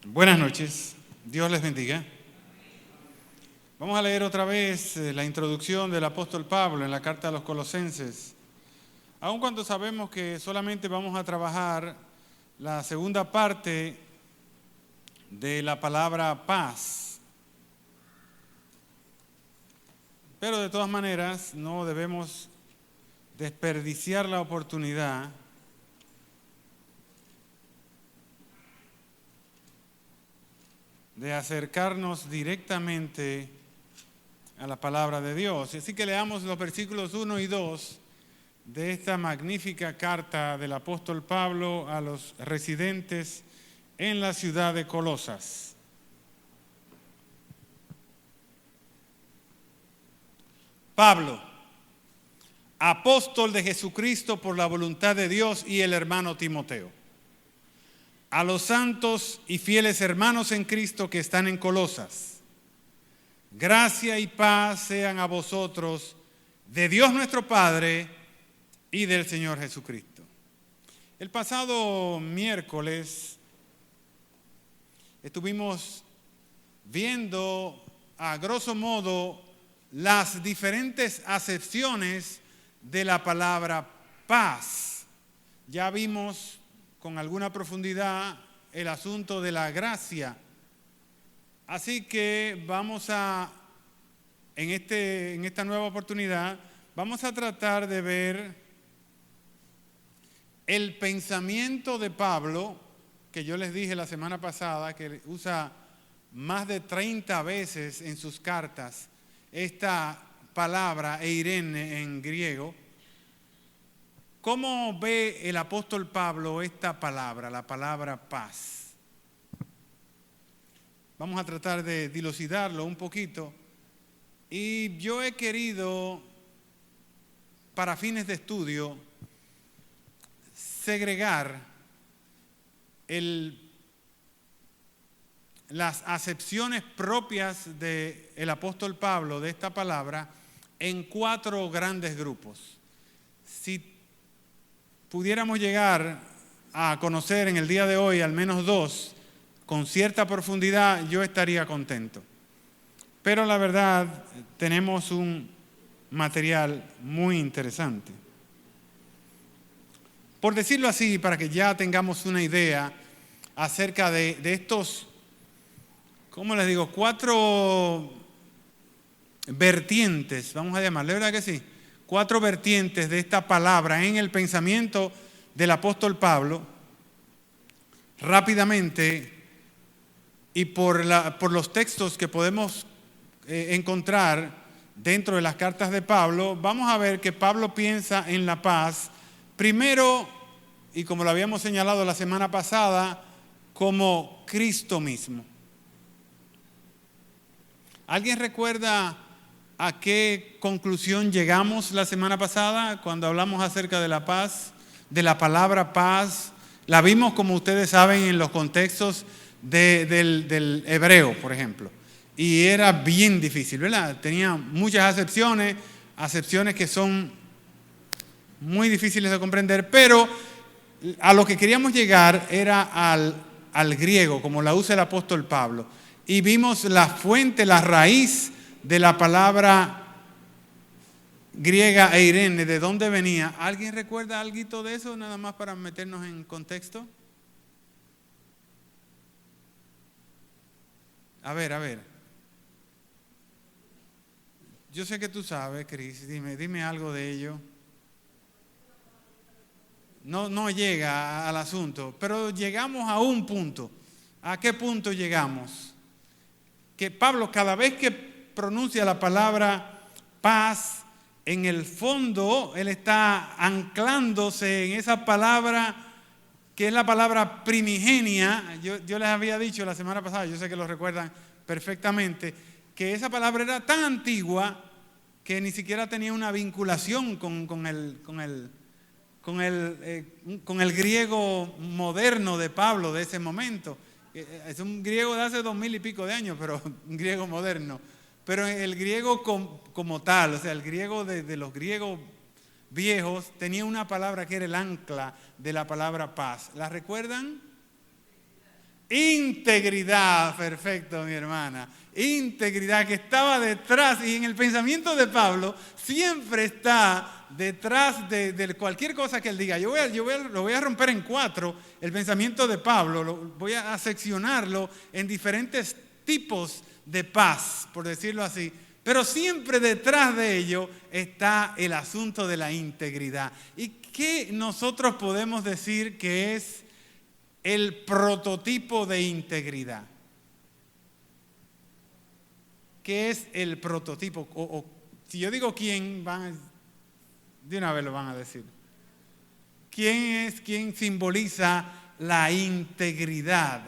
Buenas noches, Dios les bendiga. Vamos a leer otra vez la introducción del apóstol Pablo en la carta a los Colosenses. Aun cuando sabemos que solamente vamos a trabajar la segunda parte de la palabra paz. Pero de todas maneras no debemos desperdiciar la oportunidad de acercarnos directamente a la palabra de Dios. Así que leamos los versículos 1 y 2 de esta magnífica carta del apóstol Pablo a los residentes en la ciudad de Colosas. Pablo, apóstol de Jesucristo por la voluntad de Dios, y el hermano Timoteo, a los santos y fieles hermanos en Cristo que están en Colosas: gracia y paz sean a vosotros de Dios nuestro Padre y del Señor Jesucristo. El pasado miércoles estuvimos viendo a grosso modo las diferentes acepciones de la palabra paz. Ya vimos con alguna profundidad el asunto de la gracia. Así que en esta nueva oportunidad, vamos a tratar de ver el pensamiento de Pablo, que yo les dije la semana pasada, que usa más de 30 veces en sus cartas esta palabra eirene en griego. ¿Cómo ve el apóstol Pablo esta palabra, la palabra paz? Vamos a tratar de dilucidarlo un poquito. Y yo he querido, para fines de estudio, segregar las acepciones propias del apóstol Pablo de esta palabra en 4 grandes grupos. Si pudiéramos llegar a conocer en el día de hoy al menos 2 con cierta profundidad, yo estaría contento. Pero la verdad, tenemos un material muy interesante. Por decirlo así, para que ya tengamos una idea acerca de estos, ¿cómo les digo? 4 vertientes, vamos a llamarle, ¿verdad que sí? 4 vertientes de esta palabra en el pensamiento del apóstol Pablo. Rápidamente, y por los textos que podemos encontrar dentro de las cartas de Pablo, vamos a ver que Pablo piensa en la paz, primero, y como lo habíamos señalado la semana pasada, como Cristo mismo. ¿Alguien recuerda a qué conclusión llegamos la semana pasada cuando hablamos acerca de la paz, de la palabra paz? La vimos, como ustedes saben, en los contextos del hebreo, por ejemplo. Y era bien difícil, ¿verdad? Tenía muchas acepciones que son muy difíciles de comprender, pero a lo que queríamos llegar era al griego, como la usa el apóstol Pablo. Y vimos la fuente, la raíz de la palabra griega eirene, de dónde venía. ¿Alguien recuerda algo de eso, nada más para meternos en contexto? A ver. Yo sé que tú sabes, Cris, dime algo de ello. No llega al asunto, pero llegamos a un punto. ¿A qué punto llegamos? Que Pablo, cada vez que pronuncia la palabra paz, en el fondo él está anclándose en esa palabra que es la palabra primigenia. Yo les había dicho la semana pasada, yo sé que lo recuerdan perfectamente, que esa palabra era tan antigua que ni siquiera tenía una vinculación con el griego moderno de Pablo de ese momento. Es un griego de hace 2000 y pico de años, pero un griego moderno. Pero el griego como tal, o sea, el griego de los griegos viejos, tenía una palabra que era el ancla de la palabra paz. ¿La recuerdan? integridad, perfecto, mi hermana. Integridad que estaba detrás, y en el pensamiento de Pablo siempre está detrás de cualquier cosa que él diga. Lo voy a romper en cuatro, el pensamiento de Pablo, voy a seccionarlo en diferentes tipos de paz, por decirlo así. Pero siempre detrás de ello está el asunto de la integridad. ¿Y qué nosotros podemos decir que es el prototipo de integridad? ¿Qué es el prototipo? O si yo digo quién, de una vez lo van a decir. ¿Quién simboliza la integridad?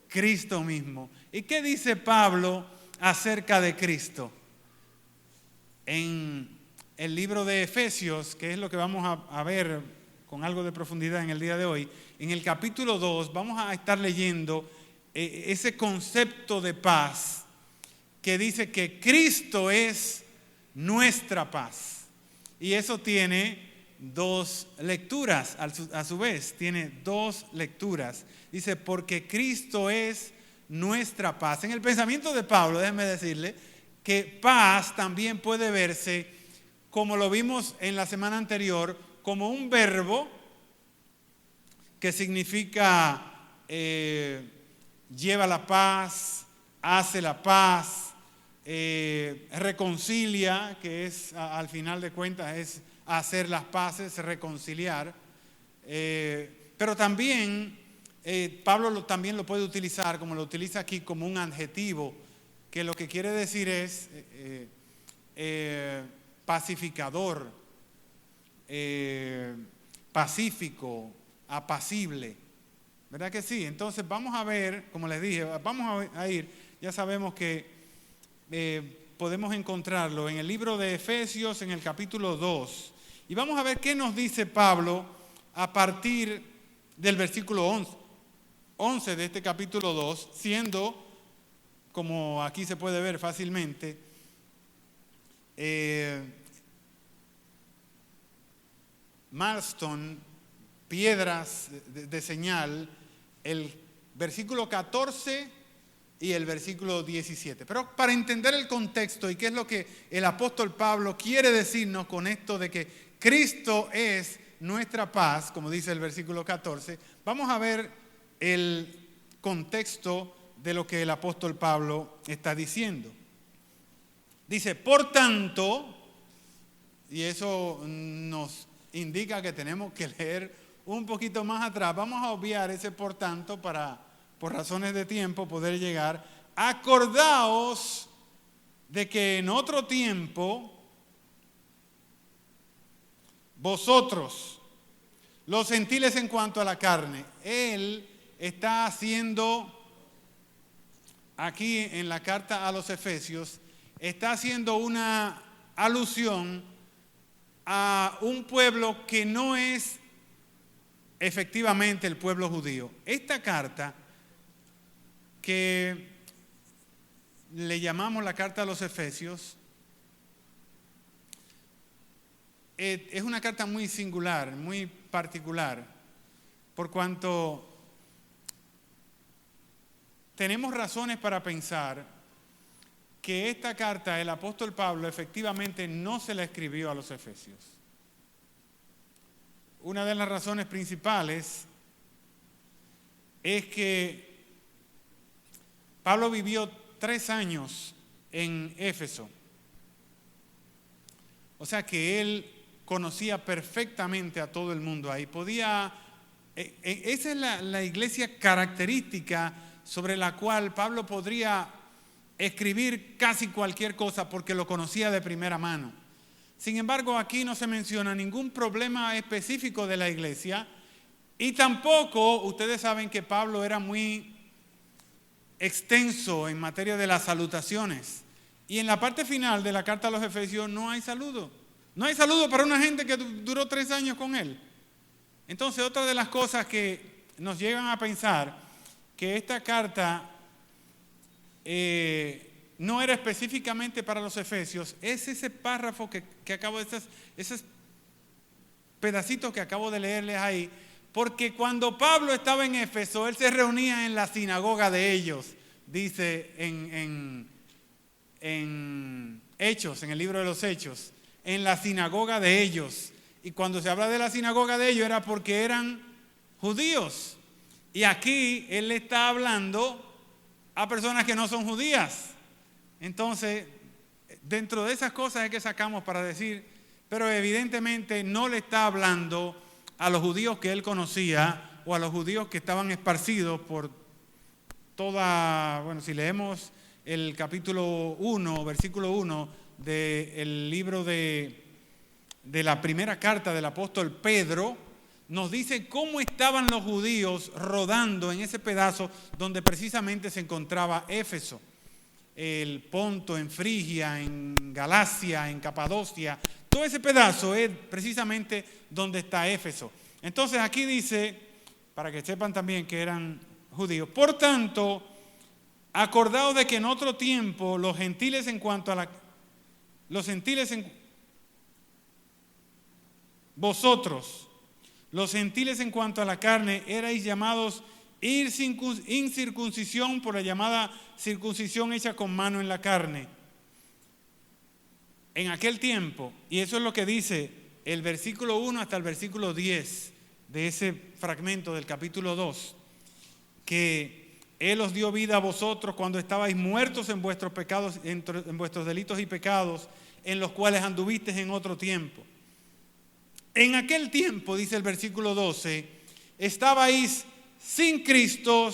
Cristo mismo. ¿Y qué dice Pablo acerca de Cristo? En el libro de Efesios, que es lo que vamos a ver con algo de profundidad en el día de hoy, en el capítulo 2 vamos a estar leyendo ese concepto de paz que dice que Cristo es nuestra paz. Y eso tiene dos lecturas, a su vez, tiene dos lecturas. Dice, porque Cristo es nuestra paz. En el pensamiento de Pablo, déjenme decirle, que paz también puede verse, como lo vimos en la semana anterior, como un verbo que significa lleva la paz, hace la paz, reconcilia, que es al final de cuentas es hacer las paces, reconciliar. Pero también Pablo también lo puede utilizar, como lo utiliza aquí, como un adjetivo, que lo que quiere decir es pacificador, pacífico, apacible. ¿Verdad que sí? Entonces vamos a ver, como les dije, vamos a ir, ya sabemos que podemos encontrarlo en el libro de Efesios, en el capítulo 2. Y vamos a ver qué nos dice Pablo a partir del versículo 11 de este capítulo 2, siendo, como aquí se puede ver fácilmente, milestone, piedras de señal, el versículo 14 y el versículo 17. Pero para entender el contexto y qué es lo que el apóstol Pablo quiere decirnos con esto de que Cristo es nuestra paz, como dice el versículo 14, vamos a ver el contexto de lo que el apóstol Pablo está diciendo. Dice, por tanto, y eso nos indica que tenemos que leer un poquito más atrás. Vamos a obviar ese por tanto para, por razones de tiempo, poder llegar. Acordaos de que en otro tiempo vosotros, los gentiles en cuanto a la carne, él está haciendo aquí en la carta a los Efesios, está haciendo una alusión a un pueblo que no es efectivamente el pueblo judío. Esta carta, que le llamamos la carta a los Efesios, es una carta muy singular, muy particular, por cuanto tenemos razones para pensar que esta carta el apóstol Pablo efectivamente no se la escribió a los Efesios. Una de las razones principales es que Pablo vivió 3 años en Éfeso. O sea que él conocía perfectamente a todo el mundo ahí. Esa es la iglesia característica sobre la cual Pablo podría escribir casi cualquier cosa porque lo conocía de primera mano. Sin embargo, aquí no se menciona ningún problema específico de la iglesia y tampoco, ustedes saben que Pablo era muy extenso en materia de las salutaciones. Y en la parte final de la carta a los Efesios no hay saludo. No hay saludo para una gente que duró 3 años con él. Entonces, otra de las cosas que nos llegan a pensar que esta carta no era específicamente para los Efesios, es ese párrafo que acabo de esos pedacitos que acabo de leerles ahí, Porque cuando Pablo estaba en Éfeso, él se reunía en la sinagoga de ellos, dice en Hechos, en el libro de los Hechos, en la sinagoga de ellos. Y cuando se habla de la sinagoga de ellos era porque eran judíos. Y aquí él le está hablando a personas que no son judías. Entonces, dentro de esas cosas es que sacamos para decir, pero evidentemente no le está hablando a los judíos que él conocía o a los judíos que estaban esparcidos por toda, bueno, si leemos el capítulo 1, versículo 1 del libro de la primera carta del apóstol Pedro, nos dice cómo estaban los judíos rodando en ese pedazo donde precisamente se encontraba Éfeso. El Ponto, en Frigia, en Galacia, en Capadocia, todo ese pedazo es precisamente donde está Éfeso. Entonces aquí dice, para que sepan también que eran judíos, por tanto, acordaos de que en otro tiempo los gentiles en cuanto a la... Vosotros, los gentiles en cuanto a la carne, erais llamados incircuncisión por la llamada circuncisión hecha con mano en la carne. En aquel tiempo, y eso es lo que dice el versículo 1 hasta el versículo 10 de ese fragmento del capítulo 2, que Él os dio vida a vosotros cuando estabais muertos en vuestros pecados, en vuestros delitos y pecados, en los cuales anduvisteis en otro tiempo. En aquel tiempo, dice el versículo 12, estabais sin Cristo,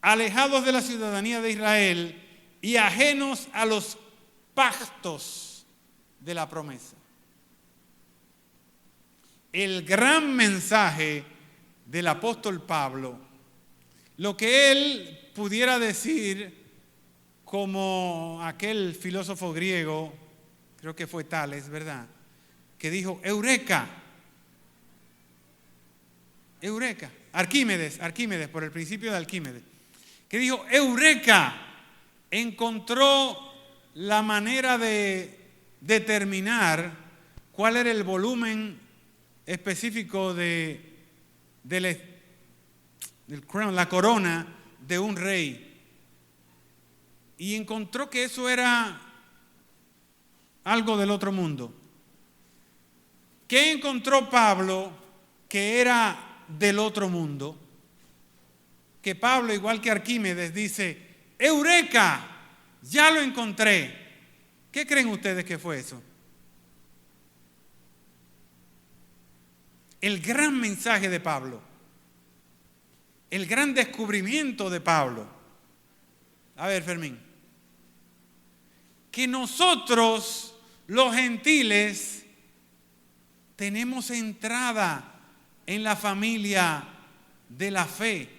alejados de la ciudadanía de Israel y ajenos a los pactos de la promesa. El gran mensaje del apóstol Pablo, lo que él pudiera decir como aquel filósofo griego, creo que fue Tales, ¿verdad?, que dijo, Eureka, Arquímedes, por el principio de Arquímedes, que dijo, Eureka, encontró la manera de determinar cuál era el volumen específico del crown, la corona de un rey. Y encontró que eso era algo del otro mundo. ¿Qué encontró Pablo que era del otro mundo? Que Pablo, igual que Arquímedes, dice, Eureka, ya lo encontré. ¿Qué creen ustedes que fue eso? El gran mensaje de Pablo, el gran descubrimiento de Pablo. A ver, Fermín. Que nosotros, los gentiles, tenemos entrada en la familia de la fe.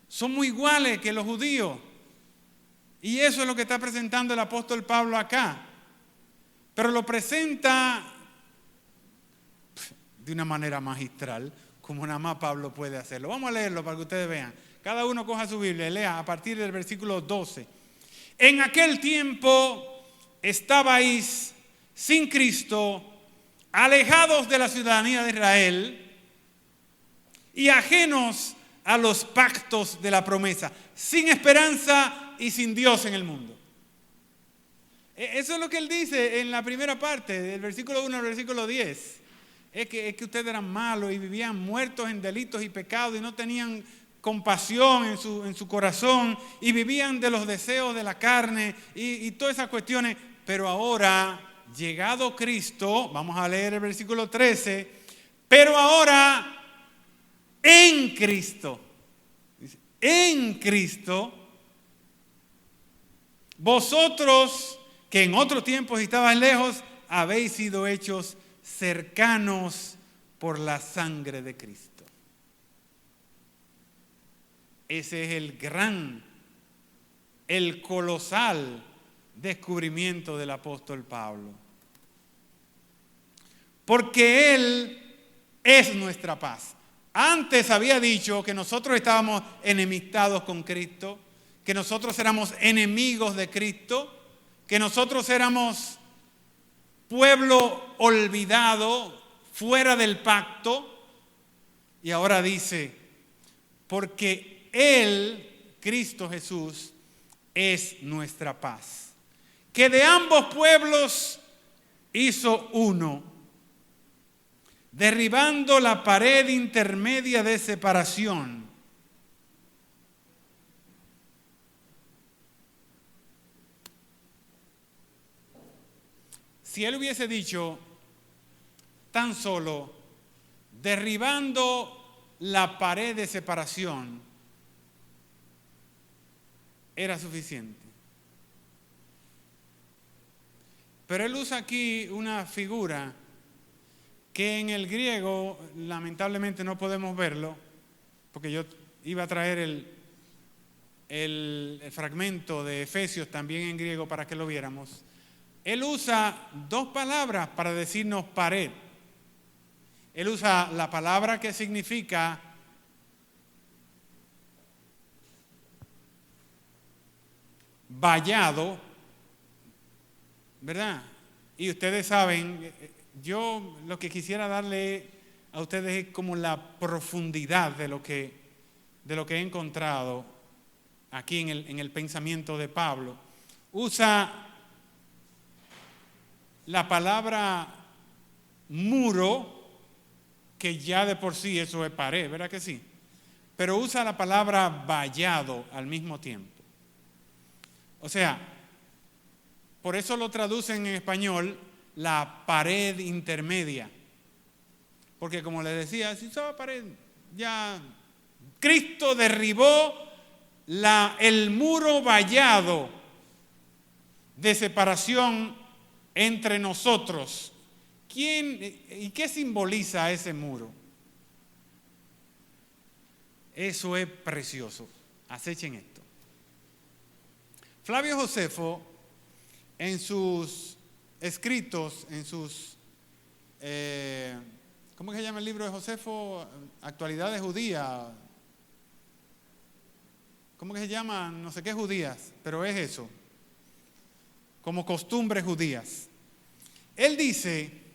Somos iguales que los judíos. Y eso es lo que está presentando el apóstol Pablo acá. Pero lo presenta de una manera magistral, como nada más Pablo puede hacerlo. Vamos a leerlo para que ustedes vean. Cada uno coja su Biblia y lea a partir del versículo 12. En aquel tiempo estabais sin Cristo, alejados de la ciudadanía de Israel y ajenos a los pactos de la promesa, sin esperanza y sin Dios en el mundo. Eso es lo que él dice en la primera parte, del versículo 1 al versículo 10. Es que ustedes eran malos y vivían muertos en delitos y pecados y no tenían compasión en su corazón y vivían de los deseos de la carne y todas esas cuestiones. Pero ahora, llegado Cristo, vamos a leer el versículo 13, pero ahora en Cristo, vosotros que en otro tiempo estaban lejos, habéis sido hechos cercanos por la sangre de Cristo. Ese es el colosal descubrimiento del apóstol Pablo. Porque Él es nuestra paz. Antes había dicho que nosotros estábamos enemistados con Cristo, que nosotros éramos enemigos de Cristo, que nosotros éramos pueblo olvidado, fuera del pacto, Y ahora dice, porque Él, Cristo Jesús, es nuestra paz, que de ambos pueblos hizo uno, derribando la pared intermedia de separación. Si Él hubiese dicho tan solo derribando la pared de separación, era suficiente. Pero Él usa aquí una figura que en el griego lamentablemente no podemos verlo, porque yo iba a traer el fragmento de Efesios también en griego para que lo viéramos. Él usa dos palabras para decirnos pared. Él usa la palabra que significa vallado, ¿verdad? Y ustedes saben, yo lo que quisiera darle a ustedes es como la profundidad de lo que he encontrado aquí en el pensamiento de Pablo. Usa la palabra muro, que ya de por sí eso es pared, ¿verdad que sí? Pero usa la palabra vallado al mismo tiempo. O sea, por eso lo traducen en español la pared intermedia. Porque como les decía, si esa pared ya Cristo derribó el muro vallado de separación entre nosotros. ¿Y qué simboliza ese muro? Eso es precioso. Acechen esto. Flavio Josefo, en sus escritos, en sus, ¿cómo se llama el libro de Josefo? Actualidades judías. ¿Cómo que se llama? No sé qué judías, pero es eso. Como costumbres judías. Él dice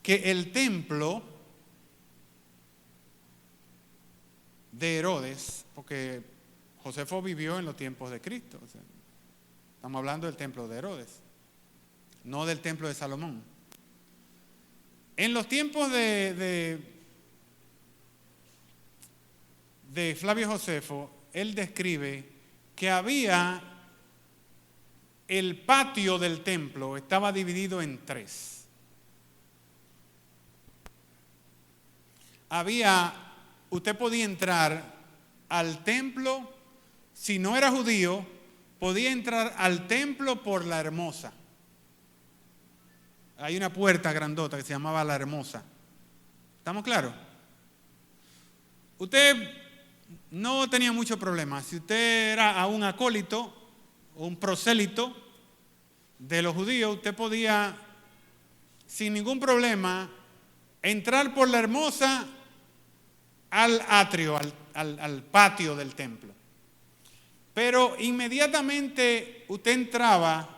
que el templo de Herodes, porque Josefo vivió en los tiempos de Cristo, o sea, estamos hablando del templo de Herodes, no del templo de Salomón. En los tiempos de Flavio Josefo, él describe que había el patio del templo, estaba dividido en tres. Usted podía entrar al templo, si no era judío, podía entrar al templo por la Hermosa. Hay una puerta grandota que se llamaba la Hermosa. ¿Estamos claros? Usted no tenía mucho problema. Si usted era a un acólito o un prosélito de los judíos, usted podía, sin ningún problema, entrar por la Hermosa al atrio, al patio del templo. Pero inmediatamente usted entraba,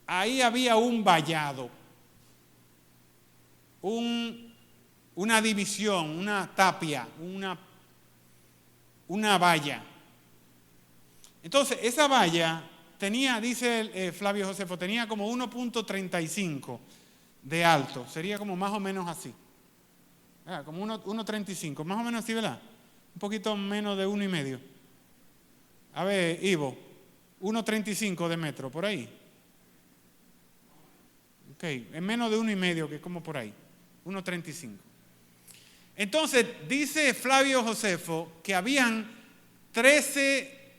ahí había un vallado, una división, una tapia, una valla. Entonces, esa valla tenía, dice Flavio Josefo, tenía como 1.35 de alto, sería como más o menos así. Como 1.35, más o menos así, ¿verdad? Un poquito menos de 1.5. A ver, Ivo, 1.35 de metro, por ahí. Ok, es menos de 1.5, que es como por ahí, 1.35. Entonces, dice Flavio Josefo que habían 13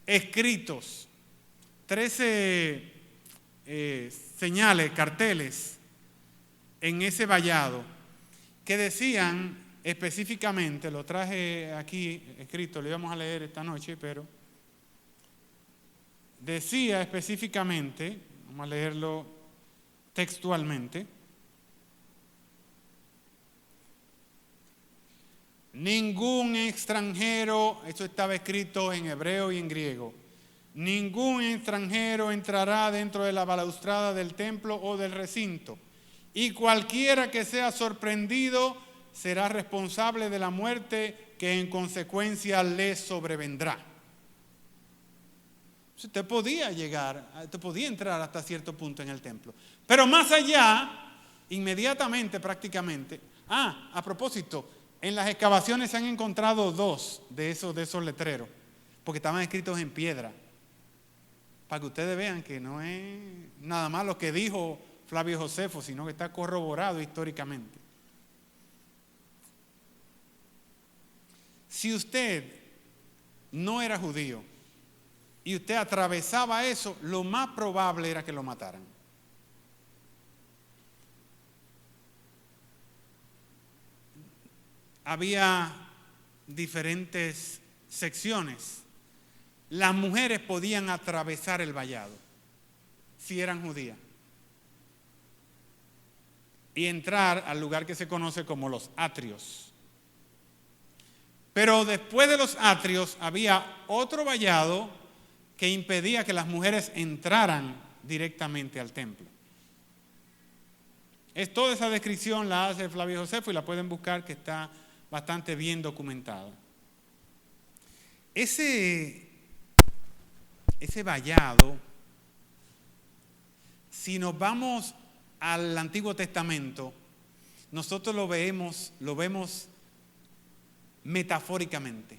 escritos, 13 señales, carteles en ese vallado, que decían específicamente, lo traje aquí escrito, lo íbamos a leer esta noche, pero decía específicamente, vamos a leerlo textualmente: ningún extranjero, esto estaba escrito en hebreo y en griego, ningún extranjero entrará dentro de la balaustrada del templo o del recinto, y cualquiera que sea sorprendido será responsable de la muerte que en consecuencia le sobrevendrá. Usted podía entrar hasta cierto punto en el templo. Pero más allá, inmediatamente, prácticamente. A propósito, en las excavaciones se han encontrado 2 de esos letreros, porque estaban escritos en piedra. Para que ustedes vean que no es nada más lo que dijo Flavio Josefo, sino que está corroborado históricamente. Si usted no era judío y usted atravesaba eso, lo más probable era que lo mataran. Había diferentes secciones. Las mujeres podían atravesar el vallado si eran judías y entrar al lugar que se conoce como los atrios. Pero después de los atrios había otro vallado que impedía que las mujeres entraran directamente al templo. Toda esa descripción la hace Flavio Josefo y la pueden buscar, que está bastante bien documentada. Ese vallado, si nos vamos al Antiguo Testamento, nosotros lo vemos metafóricamente.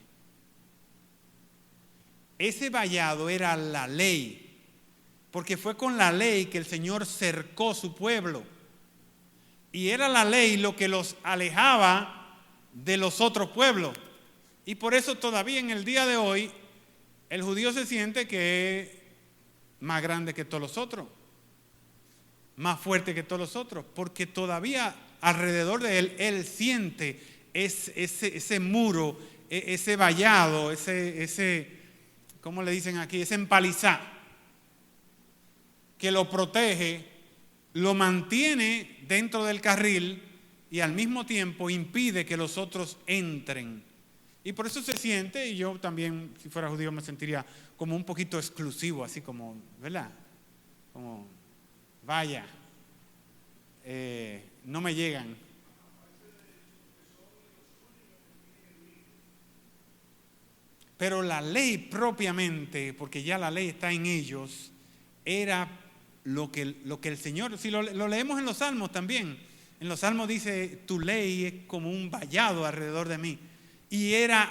Ese vallado era la ley, porque fue con la ley que el Señor cercó su pueblo. Y era la ley lo que los alejaba de los otros pueblos. Y por eso todavía en el día de hoy, el judío se siente que es más grande que todos los otros, más fuerte que todos los otros, porque todavía alrededor de él siente ese muro, ese vallado, ese ¿cómo le dicen aquí? Ese empalizá que lo protege, lo mantiene dentro del carril y al mismo tiempo impide que los otros entren. Y por eso se siente, y yo también, si fuera judío, me sentiría como un poquito exclusivo, así como, ¿verdad? Como, vaya, no me llegan. Pero la ley propiamente, porque ya la ley está en ellos, era lo que el Señor, si lo leemos en los Salmos también, en los Salmos dice, tu ley es como un vallado alrededor de mí. Y era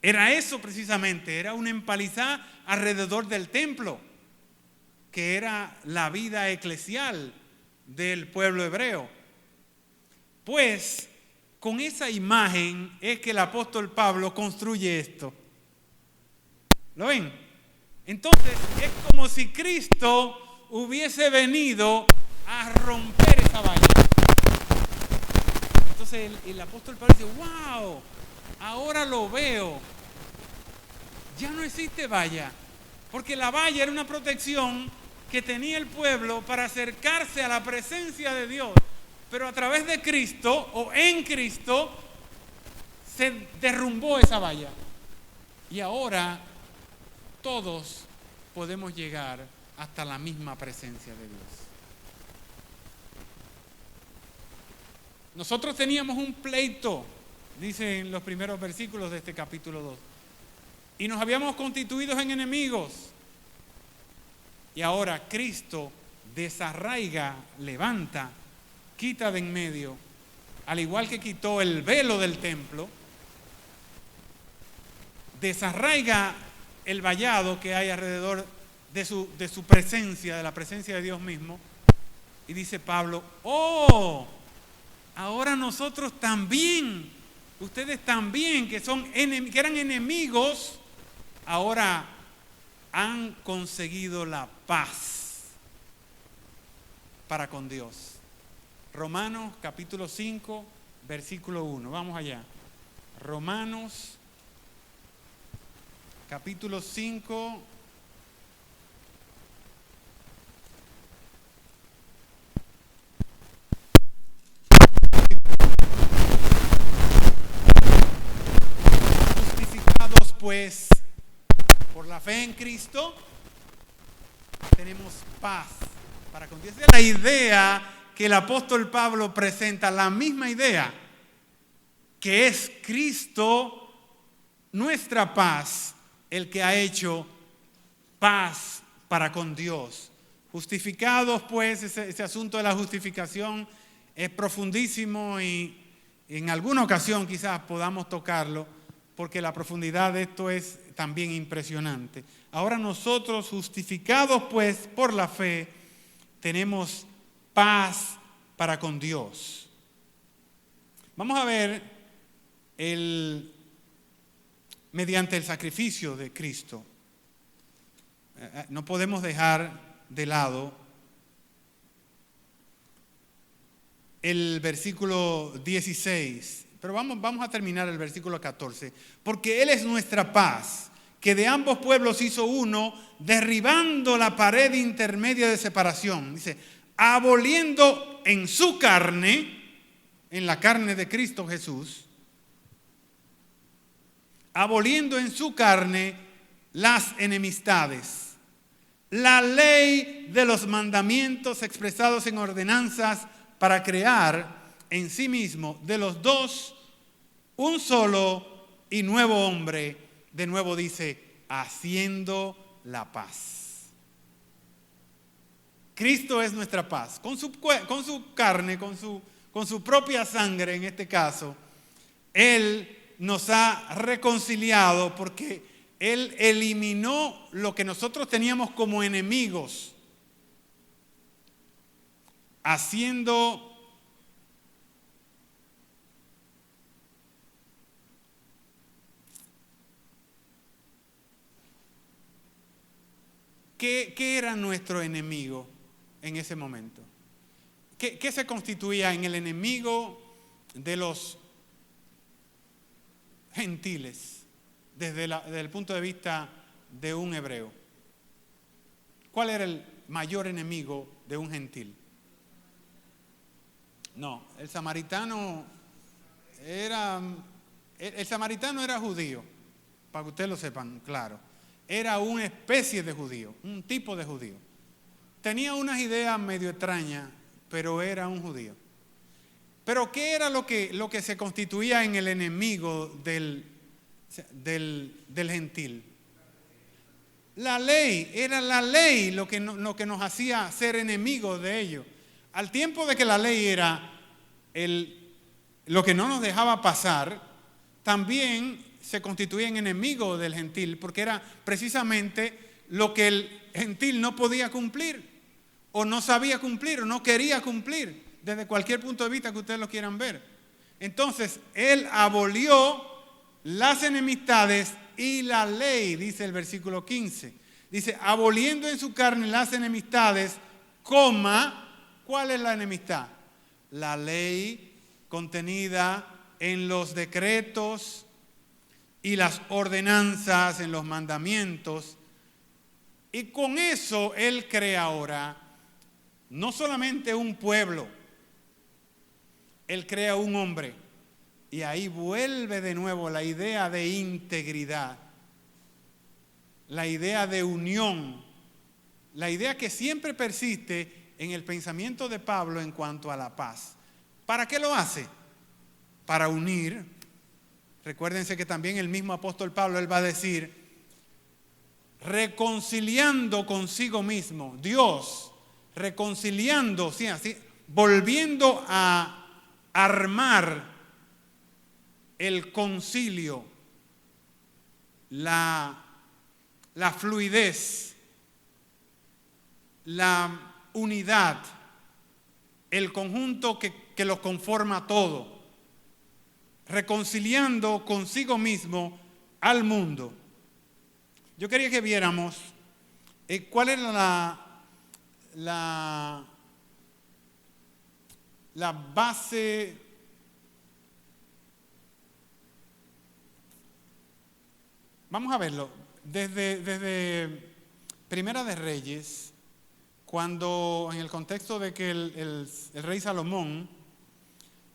eso precisamente, era una empalizada alrededor del templo, que era la vida eclesial del pueblo hebreo. Pues con esa imagen es que el apóstol Pablo construye esto. ¿Lo ven? Entonces es como si Cristo hubiese venido a romper esa valla. Entonces el apóstol Pablo dice, wow, ahora lo veo. Ya no existe valla, porque la valla era una protección que tenía el pueblo para acercarse a la presencia de Dios. Pero a través de Cristo o en Cristo se derrumbó esa valla. Y ahora todos podemos llegar hasta la misma presencia de Dios. Nosotros teníamos un pleito, dice en los primeros versículos de este capítulo 2, y nos habíamos constituido en enemigos. Y ahora Cristo desarraiga, levanta, quita de en medio, al igual que quitó el velo del templo, desarraiga el vallado que hay alrededor de su presencia, de la presencia de Dios mismo. Y dice Pablo, ahora nosotros también, ustedes también que eran enemigos, ahora han conseguido la paz para con Dios. Romanos capítulo 5, versículo 1. Vamos allá. Romanos capítulo 5. Justificados pues por la fe en Cristo, tenemos paz para con Dios. Esa es la idea que el apóstol Pablo presenta la misma idea, que es Cristo, nuestra paz, el que ha hecho paz para con Dios. Justificados, pues, ese asunto de la justificación es profundísimo y en alguna ocasión quizás podamos tocarlo, porque la profundidad de esto es también impresionante. Ahora nosotros, justificados pues por la fe, tenemos paz para con Dios. Vamos a ver mediante el sacrificio de Cristo. No podemos dejar de lado el versículo 16, pero vamos a terminar el versículo 14. Porque Él es nuestra paz, que de ambos pueblos hizo uno, derribando la pared intermedia de separación. Dice, aboliendo en su carne, en la carne de Cristo Jesús, aboliendo en su carne las enemistades, la ley de los mandamientos expresados en ordenanzas, para crear en sí mismo de los dos un solo y nuevo hombre. De nuevo dice, haciendo la paz. Cristo es nuestra paz. Con su carne, con su propia sangre en este caso, Él nos ha reconciliado porque Él eliminó lo que nosotros teníamos como enemigos, haciendo ¿qué era nuestro enemigo en ese momento? ¿Qué se constituía en el enemigo de los gentiles desde el punto de vista de un hebreo? ¿Cuál era el mayor enemigo de un gentil? No, el samaritano era judío, para que ustedes lo sepan, claro. Era una especie de judío, un tipo de judío. Tenía unas ideas medio extrañas, pero era un judío. Pero ¿qué era lo que se constituía en el enemigo del gentil? La ley, era la ley lo que nos hacía ser enemigos de ellos. Al tiempo de que la ley era lo que no nos dejaba pasar, también se constituía en enemigo del gentil, porque era precisamente lo que el gentil no podía cumplir, o no sabía cumplir, o no quería cumplir, desde cualquier punto de vista que ustedes lo quieran ver. Entonces, Él abolió las enemistades y la ley, dice el versículo 15. Dice, aboliendo en su carne las enemistades, ¿cuál es la enemistad? La ley contenida en los decretos y las ordenanzas, en los mandamientos. Y con eso Él crea ahora no solamente un pueblo, Él crea un hombre. Y ahí vuelve de nuevo la idea de integridad, la idea de unión, la idea que siempre persiste en el pensamiento de Pablo en cuanto a la paz. ¿Para qué lo hace? Para unir. Recuérdense que también el mismo apóstol Pablo, él va a decir, reconciliando consigo mismo, Dios, reconciliando, sí, así, volviendo a armar el concilio, la fluidez, la unidad, el conjunto que los conforma todo, reconciliando consigo mismo al mundo. Yo quería que viéramos cuál era la base Vamos a verlo. Desde Primera de Reyes, cuando en el contexto de que el rey Salomón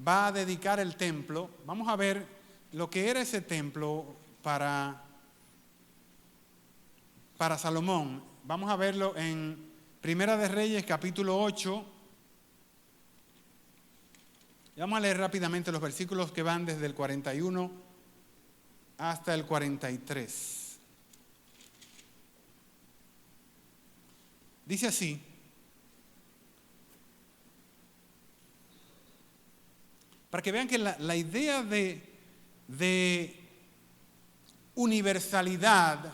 va a dedicar el templo, vamos a ver lo que era ese templo para Salomón. Vamos a verlo en Primera de Reyes, capítulo 8, Vamos a leer rápidamente los versículos que van desde el 41 hasta el 43. Dice así: para que vean que la idea de universalidad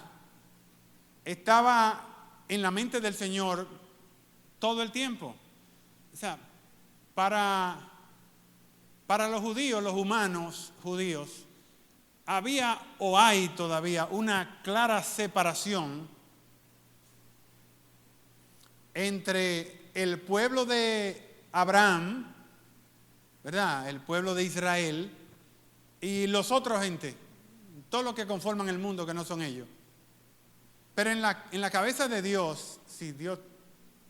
estaba en la mente del Señor todo el tiempo. O sea, para los judíos, los humanos judíos, había o hay todavía una clara separación entre el pueblo de Abraham, ¿verdad?, el pueblo de Israel, y los otros gente, todos los que conforman el mundo que no son ellos. Pero en la cabeza de Dios, si Dios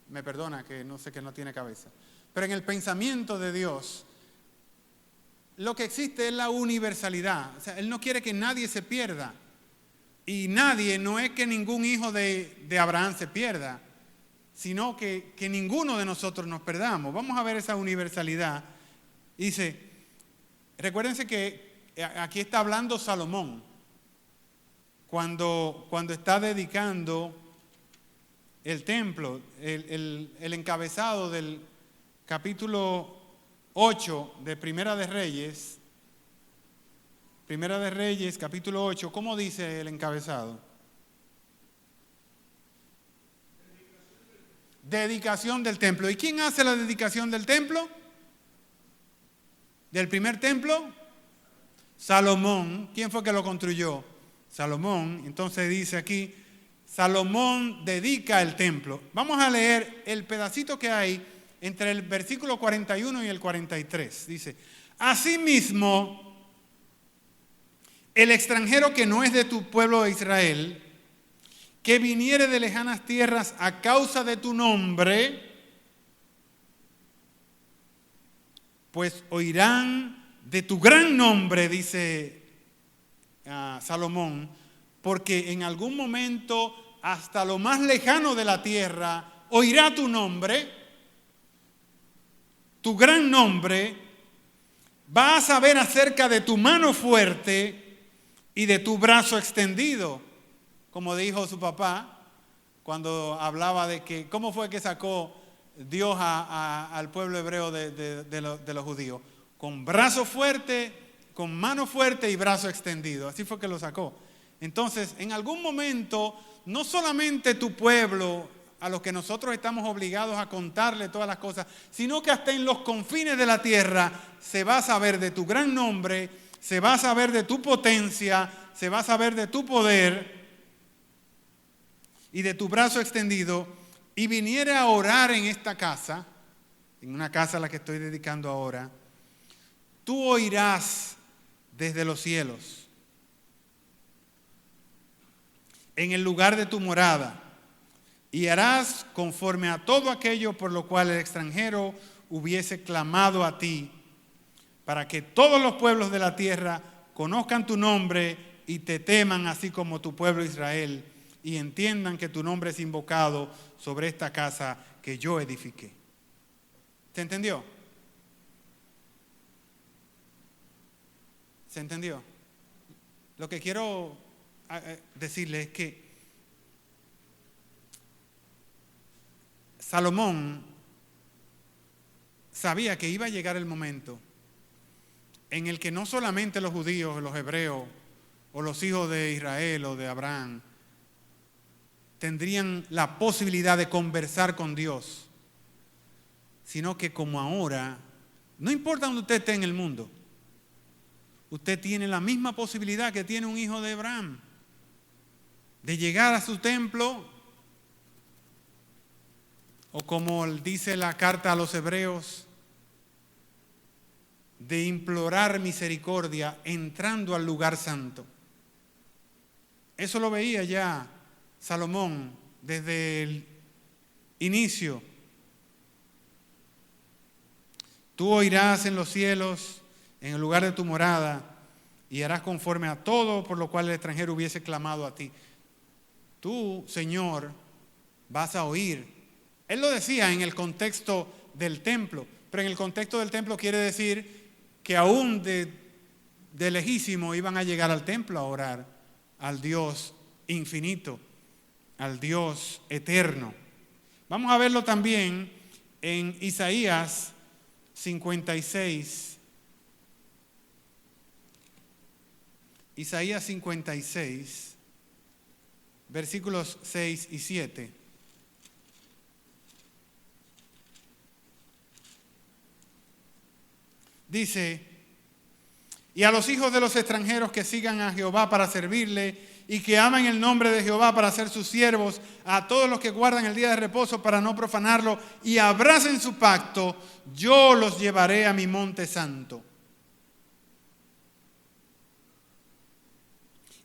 me perdona que no sé, que no tiene cabeza, pero en el pensamiento de Dios, lo que existe es la universalidad. O sea, Él no quiere que nadie se pierda. Y nadie, no es que ningún hijo de Abraham se pierda, sino que ninguno de nosotros nos perdamos. Vamos a ver esa universalidad. Dice, recuérdense que aquí está hablando Salomón, cuando está dedicando el templo, el encabezado del capítulo 8 de Primera de Reyes, capítulo 8, ¿cómo dice el encabezado? Dedicación del templo. ¿Y quién hace la dedicación del templo? ¿Del primer templo? Salomón. ¿Quién fue que lo construyó? Salomón. Entonces dice aquí, Salomón dedica el templo. Vamos a leer el pedacito que hay entre el versículo 41 y el 43. Dice, asimismo, el extranjero que no es de tu pueblo de Israel, que viniere de lejanas tierras a causa de tu nombre, pues oirán de tu gran nombre, dice Salomón, porque en algún momento hasta lo más lejano de la tierra oirá tu nombre, tu gran nombre, va a saber acerca de tu mano fuerte y de tu brazo extendido, como dijo su papá cuando hablaba de que cómo fue que sacó Dios al pueblo hebreo de los judíos, con brazo fuerte, con mano fuerte y brazo extendido. Así fue que lo sacó. Entonces, en algún momento, no solamente tu pueblo, a los que nosotros estamos obligados a contarle todas las cosas, sino que hasta en los confines de la tierra se va a saber de tu gran nombre, se va a saber de tu potencia, se va a saber de tu poder y de tu brazo extendido, y viniere a orar en esta casa, en una casa a la que estoy dedicando ahora, tú oirás desde los cielos, en el lugar de tu morada, y harás conforme a todo aquello por lo cual el extranjero hubiese clamado a ti, para que todos los pueblos de la tierra conozcan tu nombre y te teman, así como tu pueblo Israel, y entiendan que tu nombre es invocado sobre esta casa que yo edifiqué. ¿Se entendió? ¿Se entendió? Lo que quiero decirles es que Salomón sabía que iba a llegar el momento en el que no solamente los judíos, los hebreos, o los hijos de Israel o de Abraham tendrían la posibilidad de conversar con Dios, sino que como ahora, no importa donde usted esté en el mundo, usted tiene la misma posibilidad que tiene un hijo de Abraham, de llegar a su templo, o como dice la carta a los hebreos, de implorar misericordia entrando al lugar santo. Eso lo veía ya Salomón desde el inicio. Tú oirás en los cielos, en el lugar de tu morada, y harás conforme a todo por lo cual el extranjero hubiese clamado a ti. Tú, Señor, vas a oír. Él lo decía en el contexto del templo, pero en el contexto del templo quiere decir que aún de lejísimo iban a llegar al templo a orar al Dios infinito, al Dios eterno. Vamos a verlo también en Isaías 56. Isaías 56, versículos 6 y 7. Dice: y a los hijos de los extranjeros que sigan a Jehová para servirle y que amen el nombre de Jehová para ser sus siervos, a todos los que guardan el día de reposo para no profanarlo y abracen su pacto, yo los llevaré a mi monte santo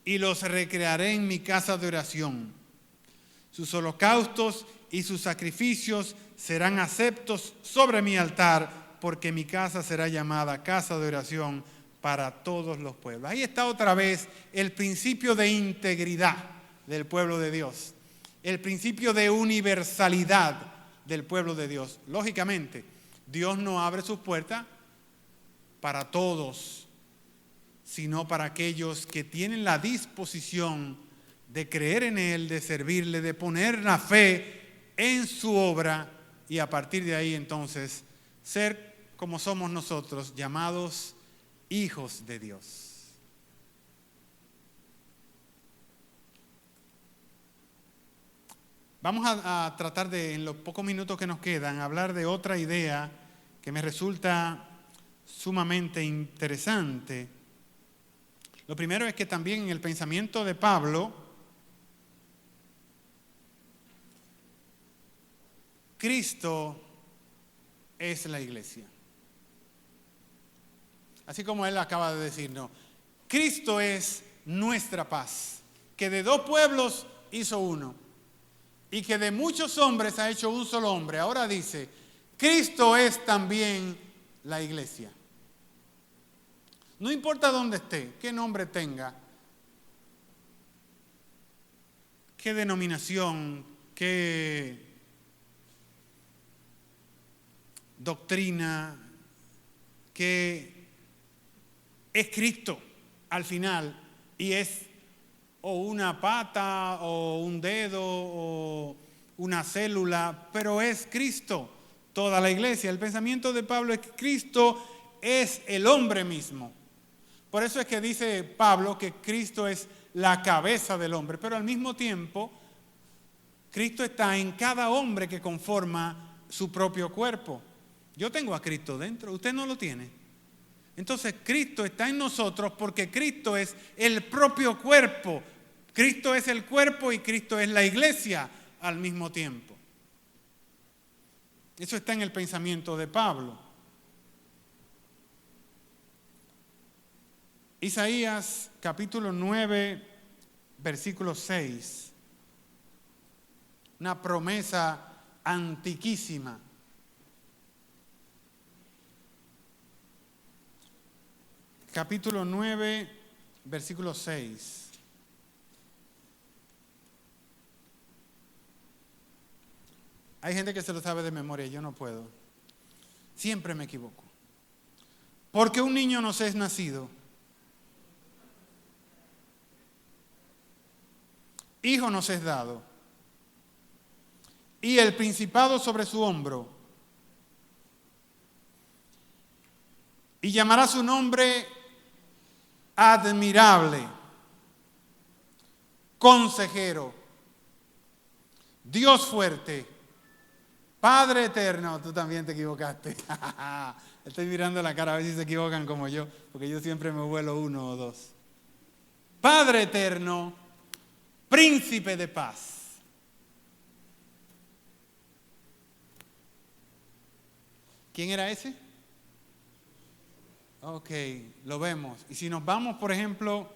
y los recrearé en mi casa de oración. Sus holocaustos y sus sacrificios serán aceptos sobre mi altar, porque mi casa será llamada casa de oración para todos los pueblos. Ahí está otra vez el principio de integridad del pueblo de Dios, el principio de universalidad del pueblo de Dios. Lógicamente, Dios no abre sus puertas para todos, sino para aquellos que tienen la disposición de creer en Él, de servirle, de poner la fe en su obra y a partir de ahí entonces ser como somos nosotros, llamados hijos de Dios. Vamos a tratar de, en los pocos minutos que nos quedan, hablar de otra idea que me resulta sumamente interesante. Lo primero es que también en el pensamiento de Pablo, Cristo es la iglesia. Así como él acaba de decirnos, Cristo es nuestra paz, que de dos pueblos hizo uno y que de muchos hombres ha hecho un solo hombre. Ahora dice, Cristo es también la iglesia. No importa dónde esté, qué nombre tenga, qué denominación, qué doctrina, qué es Cristo al final y es o una pata o un dedo o una célula, pero es Cristo, toda la iglesia. El pensamiento de Pablo es que Cristo es el hombre mismo. Por eso es que dice Pablo que Cristo es la cabeza del hombre, pero al mismo tiempo Cristo está en cada hombre que conforma su propio cuerpo. Yo tengo a Cristo dentro, usted no lo tiene. Entonces Cristo está en nosotros porque Cristo es el propio cuerpo. Cristo es el cuerpo y Cristo es la iglesia al mismo tiempo. Eso está en el pensamiento de Pablo. Isaías capítulo 9, versículo 6. Una promesa antiquísima. Capítulo 9, versículo 6. Hay gente que se lo sabe de memoria, yo no puedo. Siempre me equivoco. Porque un niño nos es nacido, hijo nos es dado, y el principado sobre su hombro, y llamará su nombre Admirable, Consejero, Dios fuerte, Padre eterno. Tú también te equivocaste. Estoy mirando la cara a ver si se equivocan como yo, porque yo siempre me vuelo uno o dos. Padre eterno, Príncipe de paz. ¿Quién era ese? Ok, lo vemos. Y si nos vamos, por ejemplo,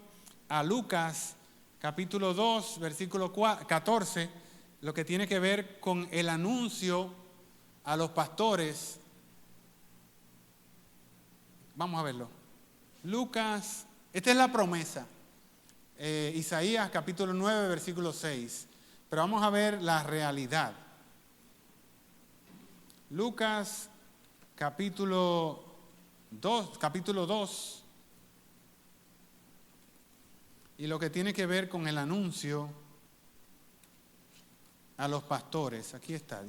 a Lucas, capítulo 2, versículo 14, lo que tiene que ver con el anuncio a los pastores. Vamos a verlo. Lucas, esta es la promesa. Isaías, capítulo 9, versículo 6. Pero vamos a ver la realidad. Lucas, capítulo capítulo 2, y lo que tiene que ver con el anuncio a los pastores. Aquí está.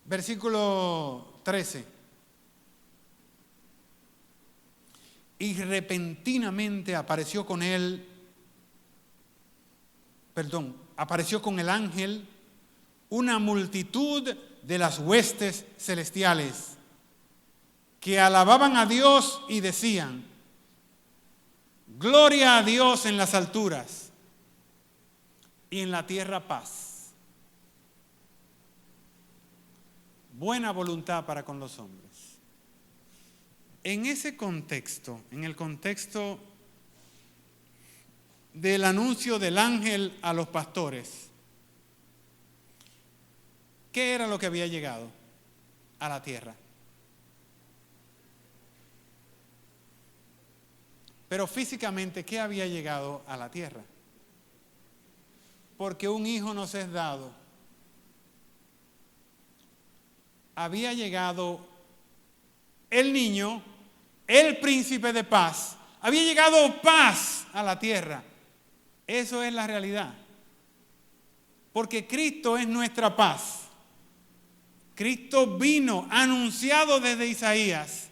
Versículo 13. Y repentinamente apareció con el ángel una multitud de las huestes celestiales que alababan a Dios y decían: gloria a Dios en las alturas y en la tierra paz, buena voluntad para con los hombres. En ese contexto, en el contexto del anuncio del ángel a los pastores, ¿qué era lo que había llegado a la tierra? Pero físicamente, ¿qué había llegado a la tierra? Porque un hijo nos es dado. Había llegado el niño, el príncipe de paz. Había llegado paz a la tierra. Eso es la realidad. Porque Cristo es nuestra paz. Cristo vino anunciado desde Isaías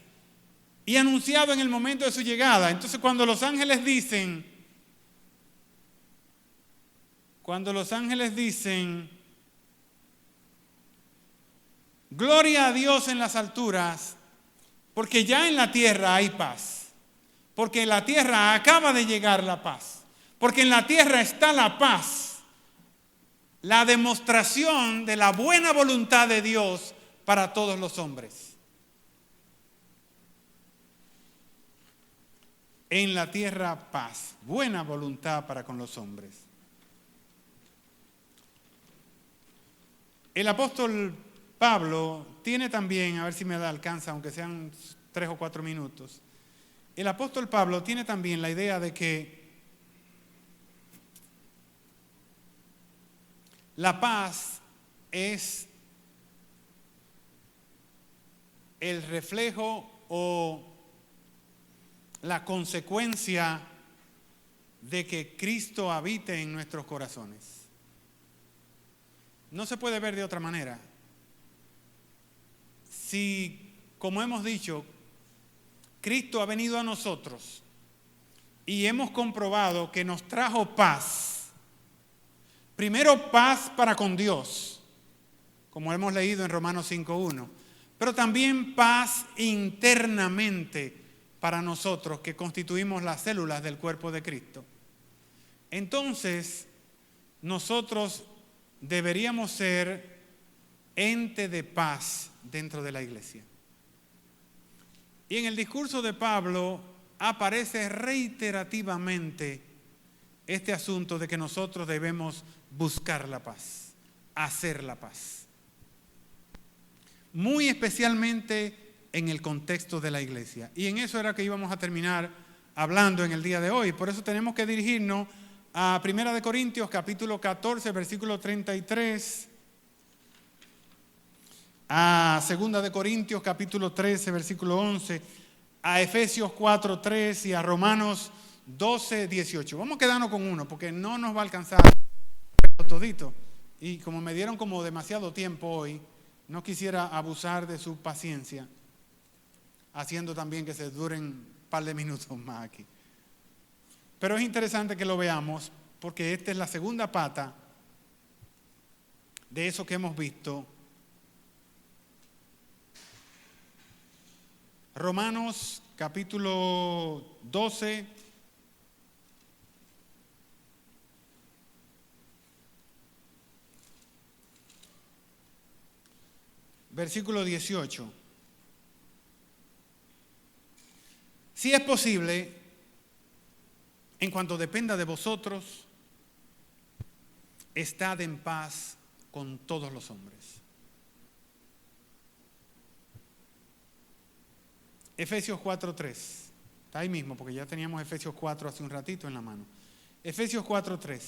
y anunciado en el momento de su llegada. Entonces cuando los ángeles dicen, gloria a Dios en las alturas, porque ya en la tierra hay paz. Porque en la tierra acaba de llegar la paz. Porque en la tierra está la paz. La demostración de la buena voluntad de Dios para todos los hombres. En la tierra paz, buena voluntad para con los hombres. El apóstol Pablo tiene también, a ver si me alcanza, aunque sean 3 o 4 minutos. El apóstol Pablo tiene también la idea de que la paz es el reflejo o la consecuencia de que Cristo habite en nuestros corazones. No se puede ver de otra manera. Si, como hemos dicho, Cristo ha venido a nosotros y hemos comprobado que nos trajo paz. Primero, paz para con Dios, como hemos leído en Romanos 5:1, pero también paz internamente para nosotros que constituimos las células del cuerpo de Cristo. Entonces, nosotros deberíamos ser ente de paz dentro de la iglesia. Y en el discurso de Pablo aparece reiterativamente este asunto de que nosotros debemos buscar la paz, hacer la paz. Muy especialmente en el contexto de la iglesia. Y en eso era que íbamos a terminar hablando en el día de hoy. Por eso tenemos que dirigirnos a 1 Corintios capítulo 14, versículo 33, a 2 Corintios capítulo 13, versículo 11, a Efesios 4, 3 y a Romanos 12, 18. Vamos a quedarnos con uno porque no nos va a alcanzar todito. Y como me dieron como demasiado tiempo hoy, no quisiera abusar de su paciencia, haciendo también que se duren un par de minutos más aquí. Pero es interesante que lo veamos porque esta es la segunda pata de eso que hemos visto. Romanos capítulo 12, versículo 18. Si es posible, en cuanto dependa de vosotros, estad en paz con todos los hombres. Efesios 4:3. Está ahí mismo, porque ya teníamos Efesios 4 hace un ratito en la mano. Efesios 4:3.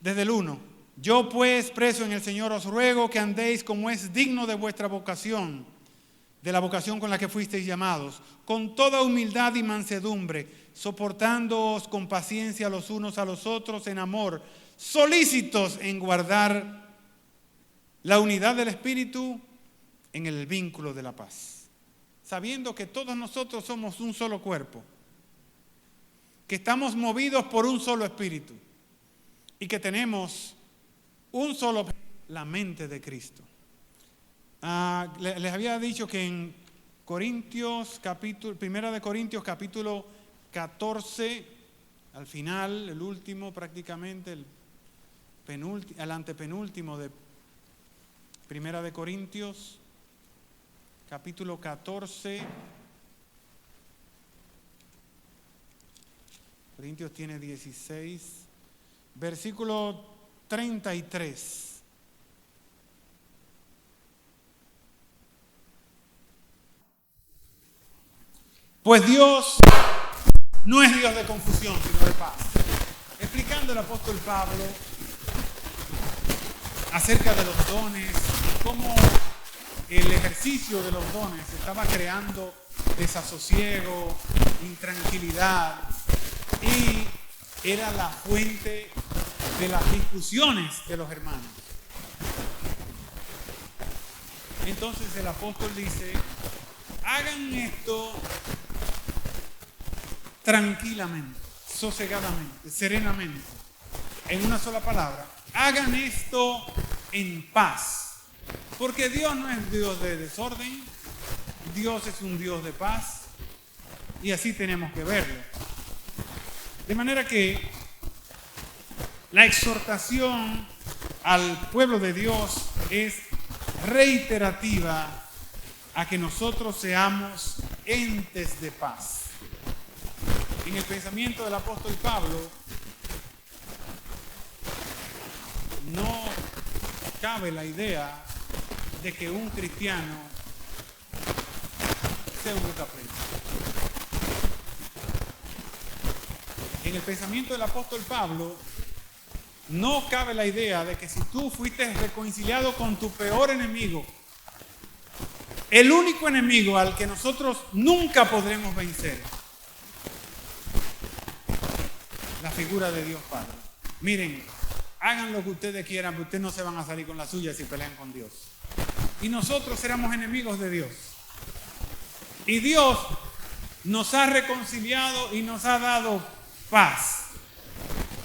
Desde el 1. Yo pues, preso en el Señor, os ruego que andéis como es digno de vuestra vocación, de la vocación con la que fuisteis llamados, con toda humildad y mansedumbre, soportándoos con paciencia los unos a los otros en amor, solícitos en guardar la unidad del Espíritu en el vínculo de la paz, sabiendo que todos nosotros somos un solo cuerpo, que estamos movidos por un solo espíritu y que tenemos un solo, la mente de Cristo. Les había dicho que en Primera de Corintios capítulo 14, al final, el último prácticamente, el antepenúltimo de Primera de Corintios, capítulo 14. Corintios tiene 16, versículo 33. Pues Dios no es Dios de confusión, sino de paz. Explicando el apóstol Pablo acerca de los dones y cómo el ejercicio de los dones estaba creando desasosiego, intranquilidad, y era la fuente de las discusiones de los hermanos. Entonces el apóstol dice: hagan esto tranquilamente, sosegadamente, serenamente, en una sola palabra. Hagan esto en paz, porque Dios no es Dios de desorden, Dios es un Dios de paz, y así tenemos que verlo. De manera que la exhortación al pueblo de Dios es reiterativa a que nosotros seamos entes de paz. En el pensamiento del apóstol Pablo no cabe la idea de que un cristiano sea un bucapresa. En el pensamiento del apóstol Pablo no cabe la idea de que si tú fuiste reconciliado con tu peor enemigo, el único enemigo al que nosotros nunca podremos vencer, la figura de Dios Padre. Miren, hagan lo que ustedes quieran, pero ustedes no se van a salir con la suya si pelean con Dios. Y nosotros éramos enemigos de Dios. Y Dios nos ha reconciliado y nos ha dado paz.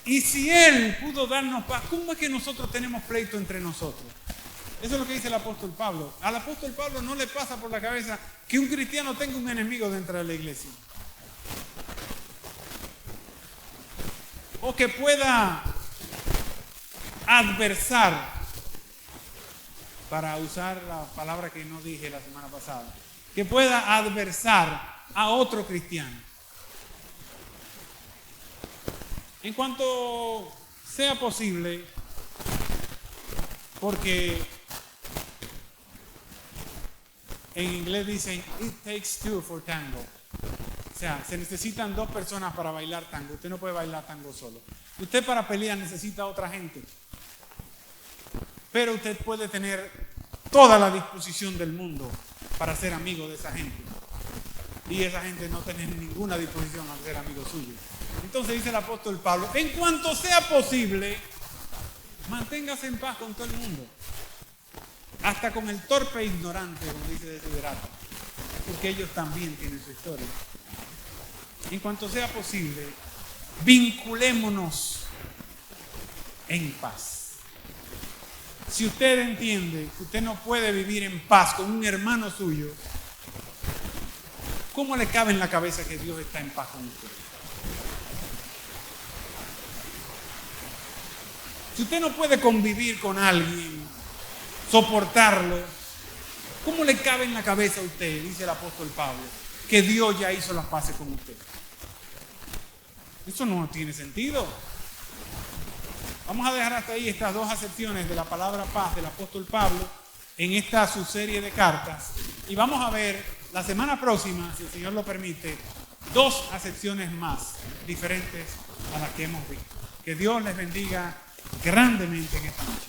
Y si Él pudo darnos paz, ¿cómo es que nosotros tenemos pleito entre nosotros? Eso es lo que dice el apóstol Pablo. Al apóstol Pablo no le pasa por la cabeza que un cristiano tenga un enemigo dentro de la iglesia, o que pueda adversar, para usar la palabra que no dije la semana pasada, que pueda adversar a otro cristiano. En cuanto sea posible, porque en inglés dicen it takes two for tango. O sea, se necesitan dos personas para bailar tango. Usted no puede bailar tango solo. Usted para pelear necesita otra gente. Pero usted puede tener toda la disposición del mundo para ser amigo de esa gente. Y esa gente no tiene ninguna disposición a ser amigo suyo. Entonces dice el apóstol Pablo: en cuanto sea posible, manténgase en paz con todo el mundo. Hasta con el torpe e ignorante, como dice Desiderato. Porque ellos también tienen su historia. En cuanto sea posible, vinculémonos en paz. Si usted entiende que usted no puede vivir en paz con un hermano suyo, ¿cómo le cabe en la cabeza que Dios está en paz con usted? Si usted no puede convivir con alguien, soportarlo, ¿cómo le cabe en la cabeza a usted, dice el apóstol Pablo, que Dios ya hizo las paces con usted? Eso no tiene sentido. Vamos a dejar hasta ahí estas dos acepciones de la palabra paz del apóstol Pablo en esta su serie de cartas, y vamos a ver la semana próxima, si el Señor lo permite, 2 acepciones más diferentes a las que hemos visto. Que Dios les bendiga grandemente en esta noche.